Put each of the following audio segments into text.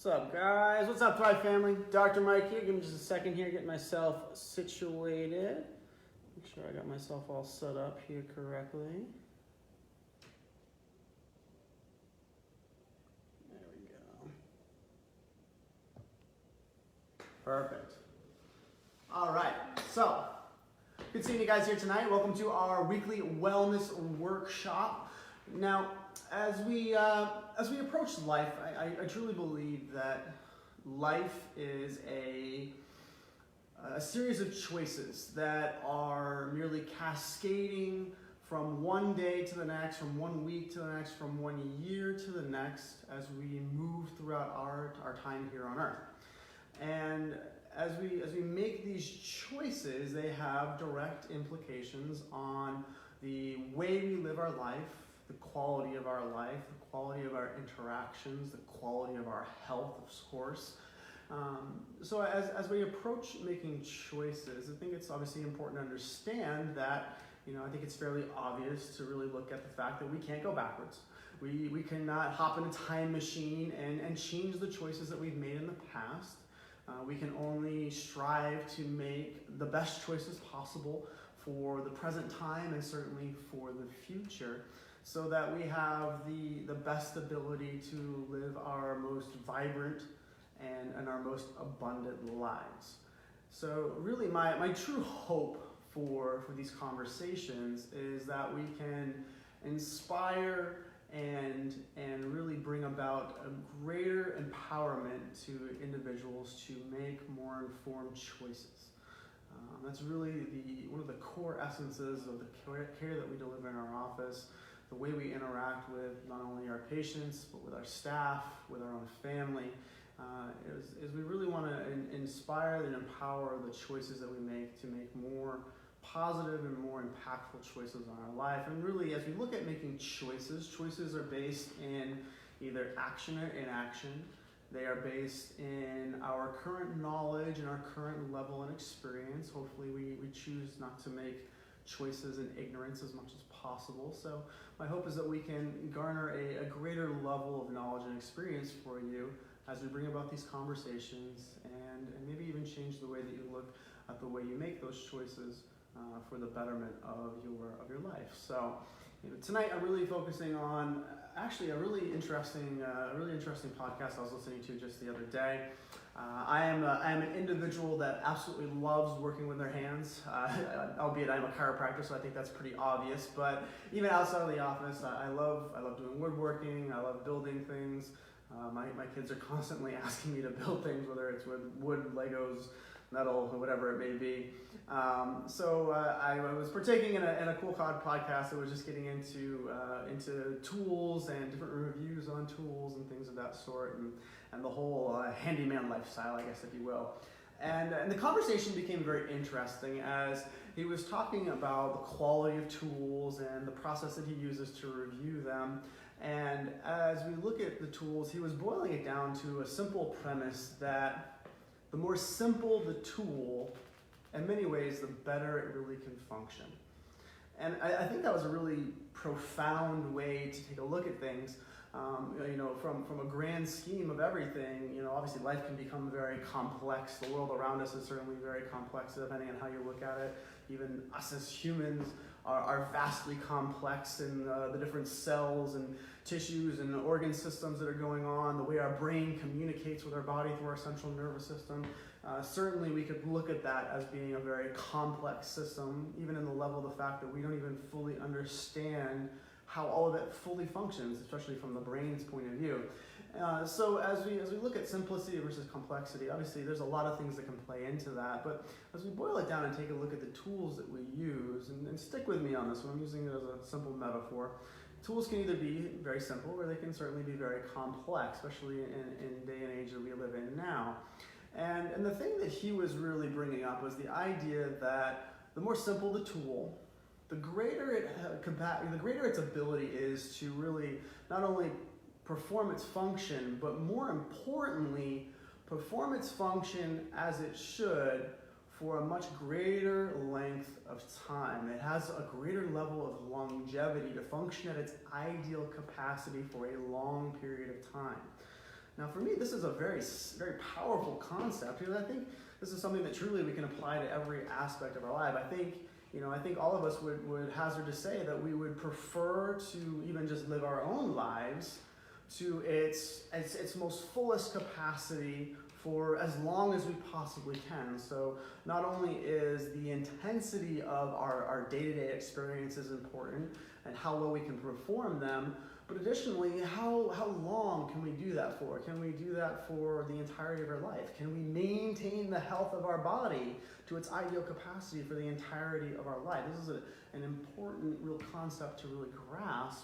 What's up, guys? What's up, Thrive family? Dr. Mike here. Give me just a second here, get myself situated. Make sure I got myself all set up here correctly. There we go. Perfect. All right, so good seeing you guys here tonight. Welcome to our weekly wellness workshop. Now, as we approach life, I truly believe that life is a series of choices that are merely cascading from one day to the next, from 1 week to the next, from 1 year to the next, as we move throughout our time here on Earth. And as we make these choices, they have direct implications on the way we live our life, the quality of our life, the quality of our interactions, the quality of our health, of course. So as we approach making choices, I think it's obviously important to understand that, I think it's fairly obvious to really look at the fact that we can't go backwards. We cannot hop in a time machine and change the choices that we've made in the past. We can only strive to make the best choices possible for the present time and certainly for the future, so that we have the best ability to live our most vibrant and our most abundant lives. So really my true hope for these conversations is that we can inspire and really bring about a greater empowerment to individuals to make more informed choices. That's really one of the core essences of the care that we deliver in our office, the way we interact with not only our patients, but with our staff, with our own family, is we really want to inspire and empower the choices that we make to make more positive and more impactful choices on our life. And really, as we look at making choices are based in either action or inaction. They are based in our current knowledge and our current level and experience. Hopefully we choose not to make choices in ignorance as much as possible. So my hope is that we can garner a greater level of knowledge and experience for you as we bring about these conversations and maybe even change the way that you look at the way you make those choices for the betterment of your life. So tonight I'm really focusing on actually a really interesting podcast I was listening to just the other day. I am an individual that absolutely loves working with their hands, albeit I'm a chiropractor, so I think that's pretty obvious. But even outside of the office, I love doing woodworking. I love building things. My kids are constantly asking me to build things, whether it's with wood, Legos, metal, or whatever it may be. So I was partaking in a cool podcast that was just getting into tools and different reviews on tools and things of that sort, and the whole handyman lifestyle, I guess, if you will. And the conversation became very interesting as he was talking about the quality of tools and the process that he uses to review them. And as we look at the tools, he was boiling it down to a simple premise that the more simple the tool, in many ways, the better it really can function. And I think that was a really profound way to take a look at things. From a grand scheme of everything, obviously life can become very complex. The world around us is certainly very complex, depending on how you look at it. Even us as humans are vastly complex in the different cells and tissues and organ systems that are going on, the way our brain communicates with our body through our central nervous system. Certainly we could look at that as being a very complex system, even in the level of the fact that we don't even fully understand how all of it fully functions, especially from the brain's point of view. So as we look at simplicity versus complexity, obviously there's a lot of things that can play into that, but as we boil it down and take a look at the tools that we use, and stick with me on this one, I'm using it as a simple metaphor. Tools can either be very simple or they can certainly be very complex, especially in day and age that we live in now. And the thing that he was really bringing up was the idea that the more simple the tool, the greater its ability is to really not only perform its function, but more importantly, perform its function as it should for a much greater length of time. It has a greater level of longevity to function at its ideal capacity for a long period of time. Now for me, this is a very, very powerful concept because I think this is something that truly we can apply to every aspect of our life. I think all of us would hazard to say that we would prefer to even just live our own lives to its most fullest capacity for as long as we possibly can. So not only is the intensity of our day-to-day experiences important and how well we can perform them, but additionally, how long can we do that for? Can we do that for the entirety of our life? Can we maintain the health of our body to its ideal capacity for the entirety of our life? This is an important real concept to really grasp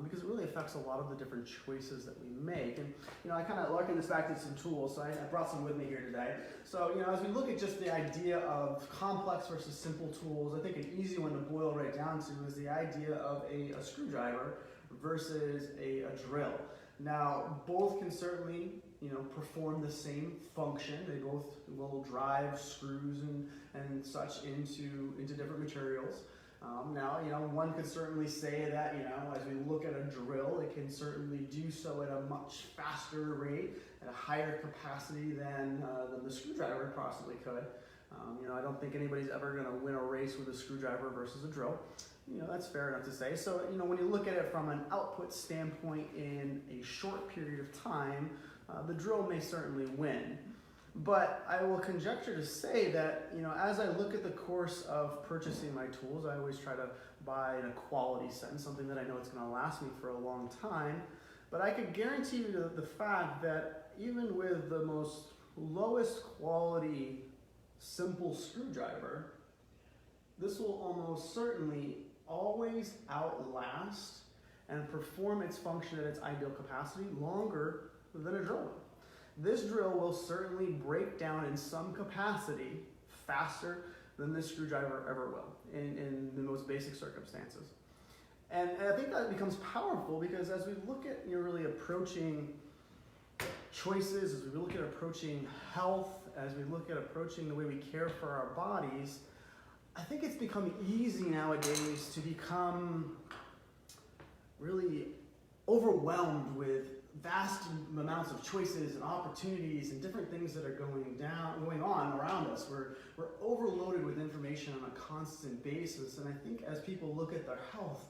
because it really affects a lot of the different choices that we make. And I kind of liken this back to some tools, so I brought some with me here today. So as we look at just the idea of complex versus simple tools, I think an easy one to boil right down to is the idea of a screwdriver versus a drill. Now, both can certainly, perform the same function. They both will drive screws and such into different materials. Now, one could certainly say that, as we look at a drill, it can certainly do so at a much faster rate, at a higher capacity than the screwdriver possibly could. I don't think anybody's ever going to win a race with a screwdriver versus a drill. That's fair enough to say. So, when you look at it from an output standpoint in a short period of time, the drill may certainly win. But I will conjecture to say that, as I look at the course of purchasing my tools, I always try to buy in a quality sense, something that I know it's going to last me for a long time. But I could guarantee you the fact that even with the most lowest quality simple screwdriver, this will almost certainly always outlast and perform its function at its ideal capacity longer than a drill will. This drill will certainly break down in some capacity faster than this screwdriver ever will in the most basic circumstances. And I think that becomes powerful because as we look at really approaching choices, as we look at approaching health, as we look at approaching the way we care for our bodies, I think it's become easy nowadays to become really overwhelmed with vast amounts of choices and opportunities and different things that are going on around us. We're overloaded with information on a constant basis, and I think as people look at their health,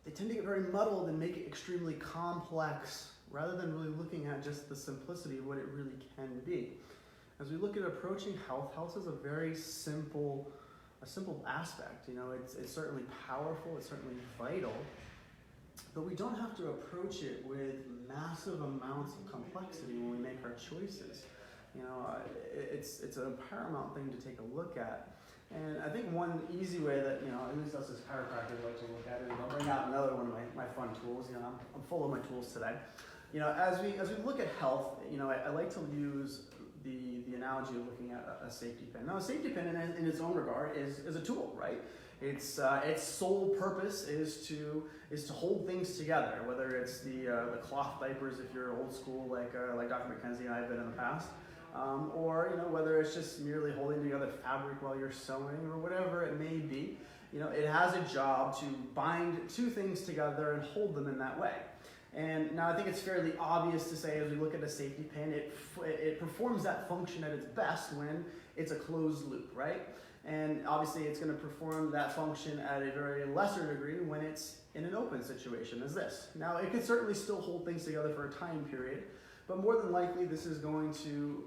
they tend to get very muddled and make it extremely complex rather than really looking at just the simplicity of what it really can be. As we look at approaching health, health is a very simple aspect. It's certainly powerful, it's certainly vital, but we don't have to approach it with massive amounts of complexity when we make our choices. It's a paramount thing to take a look at. And I think one easy way that, at least us as chiropractors like to look at it, and I'll bring out another one of my fun tools. I'm full of my tools today. As we look at health, I like to use the analogy of looking at a safety pin. Now, a safety pin in its own regard is a tool, right? Its sole purpose is to hold things together, whether it's the cloth diapers if you're old school like Dr. McKenzie and I have been in the past, or whether it's just merely holding together fabric while you're sewing or whatever it may be. It has a job to bind two things together and hold them in that way. And now I think it's fairly obvious to say as we look at a safety pin, it performs that function at its best when it's a closed loop, right? And obviously it's going to perform that function at a very lesser degree when it's in an open situation as this. Now it could certainly still hold things together for a time period, but more than likely this is going to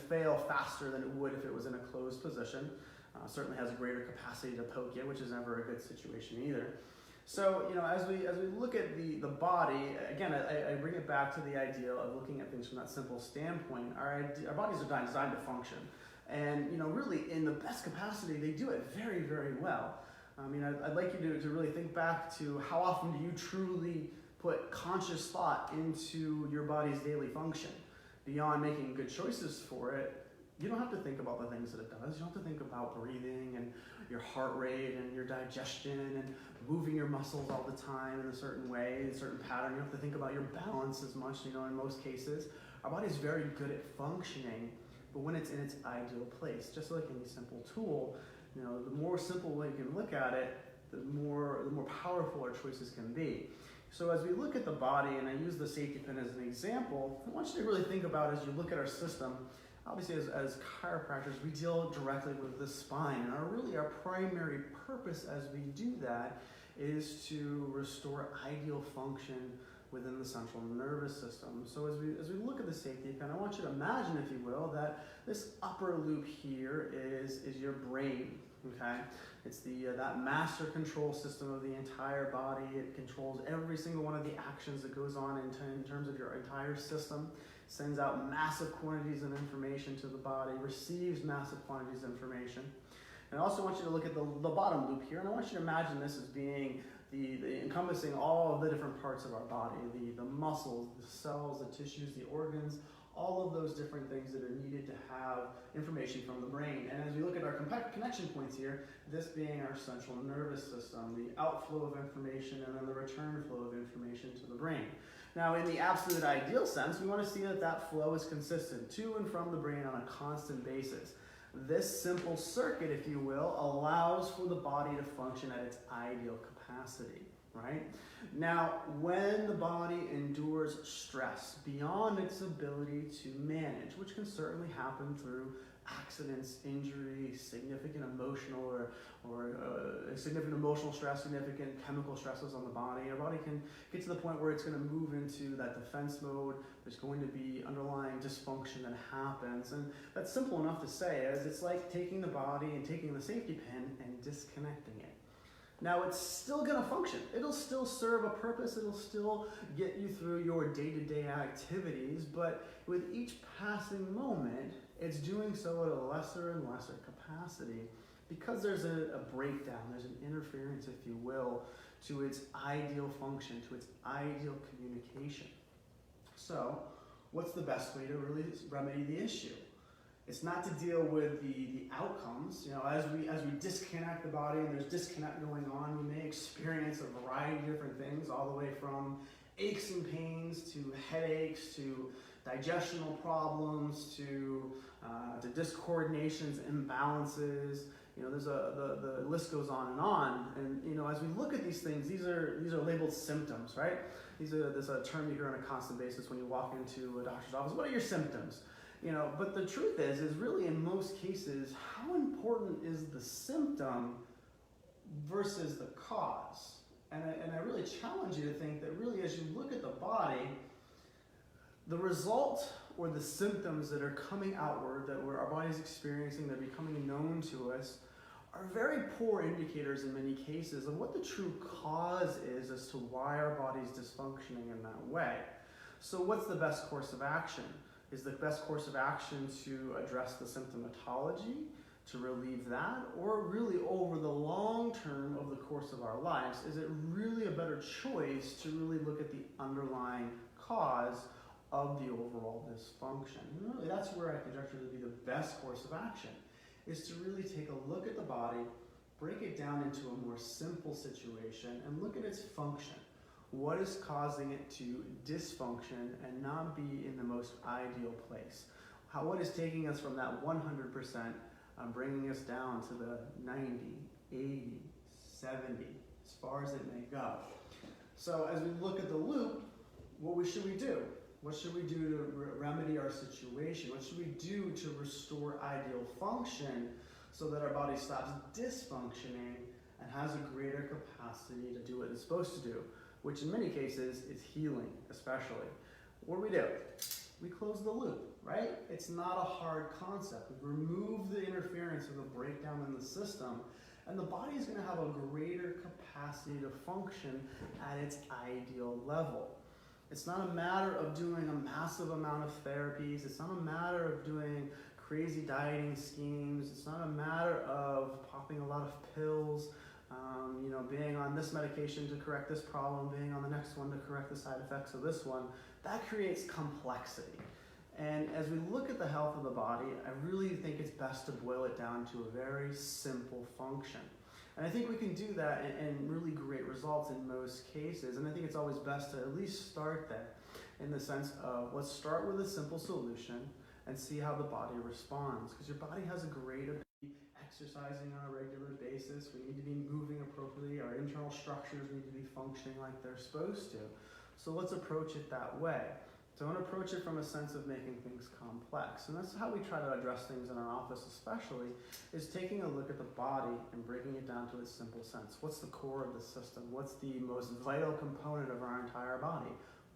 fail faster than it would if it was in a closed position. Certainly has a greater capacity to poke you, which is never a good situation either. So, as we look at the body, again, I bring it back to the idea of looking at things from that simple standpoint. Our bodies are designed to function. And, really, in the best capacity, they do it very, very well. I'd like you to really think back to how often do you truly put conscious thought into your body's daily function. Beyond making good choices for it, you don't have to think about the things that it does. You don't have to think about breathing and your heart rate and your digestion and moving your muscles all the time in a certain way, in a certain pattern. You don't have to think about your balance as much, in most cases. Our body's very good at functioning, but when it's in its ideal place, just like any simple tool, the more simple way you can look at it, the more powerful our choices can be. So as we look at the body, and I use the safety pin as an example, I want you to really think about as you look at our system, obviously as chiropractors, we deal directly with the spine, and our primary purpose as we do that is to restore ideal function within the central nervous system. So as we look at the safety pin, I want you to imagine, if you will, that this upper loop here is your brain. Okay, it's that master control system of the entire body. It controls every single one of the actions that goes on in terms of your entire system. Sends out massive quantities of information to the body, receives massive quantities of information. And I also want you to look at the bottom loop here, and I want you to imagine this as being the encompassing all of the different parts of our body, the muscles, the cells, the tissues, the organs, all of those different things that are needed to have information from the brain. And as we look at our connection points here, this being our central nervous system, the outflow of information and then the return flow of information to the brain. Now, in the absolute ideal sense, we want to see that flow is consistent to and from the brain on a constant basis. This simple circuit, if you will, allows for the body to function at its ideal capacity, right? Now, when the body endures stress beyond its ability to manage, which can certainly happen through accidents, injury, significant emotional significant emotional stress, significant chemical stresses on the body, our body can get to the point where it's going to move into that defense mode. There's going to be underlying dysfunction that happens, and that's simple enough to say, as it's like taking the body and taking the safety pin and disconnecting it. Now, it's still going to function. It'll still serve a purpose. It'll still get you through your day-to-day activities, but with each passing moment, it's doing so at a lesser and lesser capacity because there's a breakdown, there's an interference, if you will, to its ideal function, to its ideal communication. So, what's the best way to really remedy the issue? It's not to deal with the outcomes. You know, as we disconnect the body and there's disconnect going on, you may experience a variety of different things, all the way from aches and pains to headaches to digestional problems to discoordinations, imbalances. You know, the list goes on and on. And you know, as we look at these things, these are labeled symptoms, right? There's a term you hear on a constant basis when you walk into a doctor's office. What are your symptoms? You know, but the truth is really in most cases, how important is the symptom versus the cause? And I really challenge you to think that really as you look at the body, the result or the symptoms that are coming outward, that our body's experiencing, that are becoming known to us, are very poor indicators in many cases of what the true cause is as to why our body's dysfunctioning in that way. So what's the best course of action? Is the best course of action to address the symptomatology, to relieve that, or really over the long term of the course of our lives, is it really a better choice to really look at the underlying cause of the overall dysfunction? And really that's where I conjecture to be the best course of action, is to really take a look at the body, break it down into a more simple situation, and look at its function. What is causing it to dysfunction and not be in the most ideal place? What is taking us from that 100%, bringing us down to the 90, 80, 70, as far as it may go? So as we look at the loop, what should we do? What should we do to remedy our situation? What should we do to restore ideal function so that our body stops dysfunctioning and has a greater capacity to do what it's supposed to do, which in many cases is healing, especially? What do? We close the loop, right? It's not a hard concept. We remove the interference or the breakdown in the system, and the body is going to have a greater capacity to function at its ideal level. It's not a matter of doing a massive amount of therapies. It's not a matter of doing crazy dieting schemes. It's not a matter of popping a lot of pills, you know, being on this medication to correct this problem, being on the next one to correct the side effects of this one. That creates complexity. And as we look at the health of the body, I really think it's best to boil it down to a very simple function. And I think we can do that and really great results in most cases. And I think it's always best to at least start there, in the sense of let's start with a simple solution and see how the body responds. Because your body has a great ability at exercising on a regular basis. We need to be moving appropriately. Our internal structures need to be functioning like they're supposed to. So let's approach it that way. Don't approach it from a sense of making things complex. And that's how we try to address things in our office especially, is taking a look at the body and breaking it down to its simple sense. What's the core of the system? What's the most vital component of our entire body?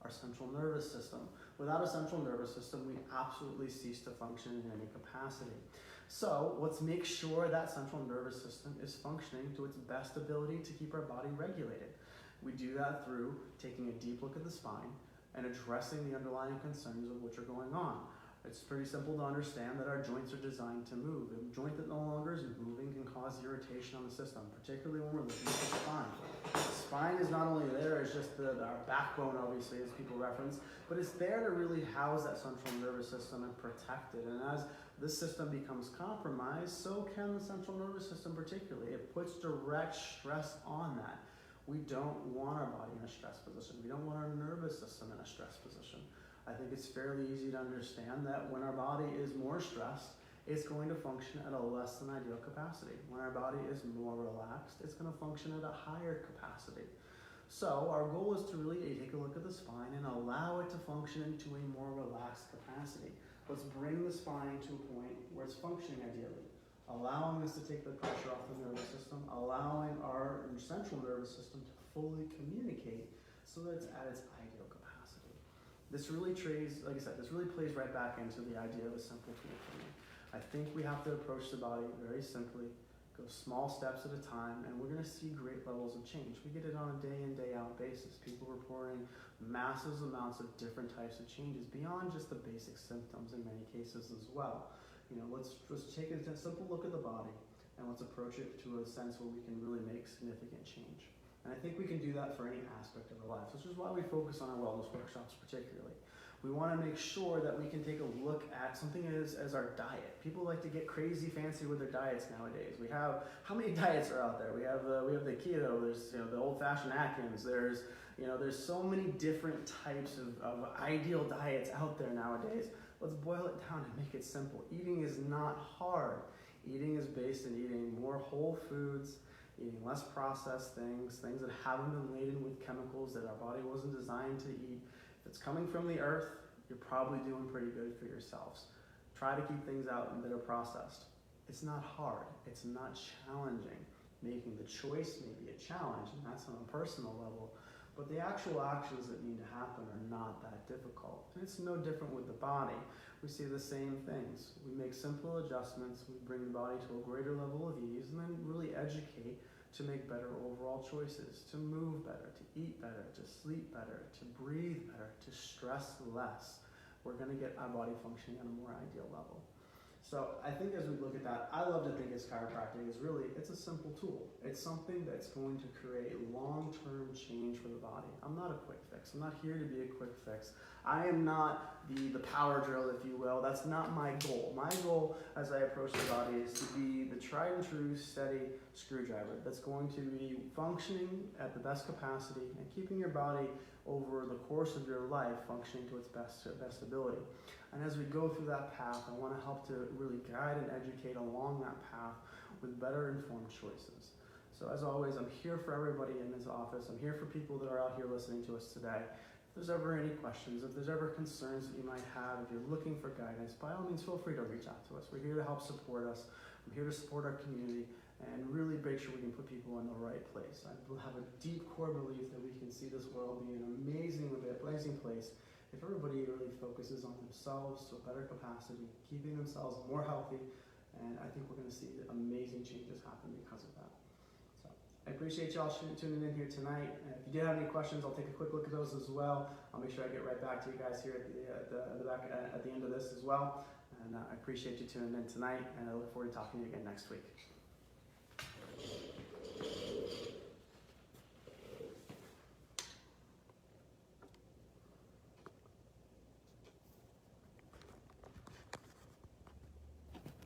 Our central nervous system. Without a central nervous system, we absolutely cease to function in any capacity. So let's make sure that central nervous system is functioning to its best ability to keep our body regulated. We do that through taking a deep look at the spine and addressing the underlying concerns of which are going on. It's pretty simple to understand that our joints are designed to move. A joint that no longer is moving can cause irritation on the system, particularly when we're looking at the spine. The spine is not only there as just our backbone, obviously, as people reference, but it's there to really house that central nervous system and protect it. And as this system becomes compromised, so can the central nervous system particularly. It puts direct stress on that. We don't want our body in a stress position. We don't want our nervous system in a stress position. I think it's fairly easy to understand that when our body is more stressed, it's going to function at a less than ideal capacity. When our body is more relaxed, it's going to function at a higher capacity. So our goal is to really take a look at the spine and allow it to function into a more relaxed capacity. Let's bring the spine to a point where it's functioning ideally, allowing us to take the pressure off the nervous system, allowing our central nervous system to fully communicate so that it's at its ideal capacity. This really plays, like I said, this really plays right back into the idea of a simple tool for me. I think we have to approach the body very simply, go small steps at a time, and we're going to see great levels of change. We get it on a day in, day out basis. People reporting massive amounts of different types of changes beyond just the basic symptoms in many cases as well. You know, let's just take a simple look at the body and let's approach it to a sense where we can really make significant change. And I think we can do that for any aspect of our lives, which is why we focus on our wellness workshops particularly. We want to make sure that we can take a look at something as our diet. People like to get crazy fancy with their diets nowadays. We have, how many diets are out there? We have the keto, there's the old-fashioned Atkins, there's so many different types of ideal diets out there nowadays. Let's boil it down and make it simple. Eating is not hard. Eating is based in eating more whole foods, eating less processed things that haven't been laden with chemicals that our body wasn't designed to eat. If it's coming from the earth, you're probably doing pretty good for yourselves. Try to keep things out that are processed. It's not hard. It's not challenging. Making the choice may be a challenge, and that's on a personal level, but the actual actions that need to happen are not that difficult. And it's no different with the body. We see the same things. We make simple adjustments, we bring the body to a greater level of ease, and then really educate to make better overall choices, to move better, to eat better, to sleep better, to breathe better, to stress less. We're going to get our body functioning at a more ideal level. So I think as we look at that, I love to think as chiropractic is really, it's a simple tool. It's something that's going to create long-term change for the body. I'm not a quick fix. I'm not here to be a quick fix. I am not the power drill, if you will. That's not my goal. My goal as I approach the body is to be the tried and true, steady screwdriver that's going to be functioning at the best capacity and keeping your body over the course of your life functioning to its best ability. And as we go through that path, I want to help to really guide and educate along that path with better informed choices. So as always, I'm here for everybody in this office. I'm here for people that are out here listening to us today. If there's ever any questions, if there's ever concerns that you might have, if you're looking for guidance, by all means, feel free to reach out to us. We're here to help support us. I'm here to support our community and really make sure we can put people in the right place. I have a deep core belief that we can see this world be an amazing place if everybody really focuses on themselves to a better capacity, keeping themselves more healthy, and I think we're going to see amazing changes happen because of that. So I appreciate y'all tuning in here tonight. And if you did have any questions, I'll take a quick look at those as well. I'll make sure I get right back to you guys here at the end of this as well. And I appreciate you tuning in tonight, and I look forward to talking to you again next week.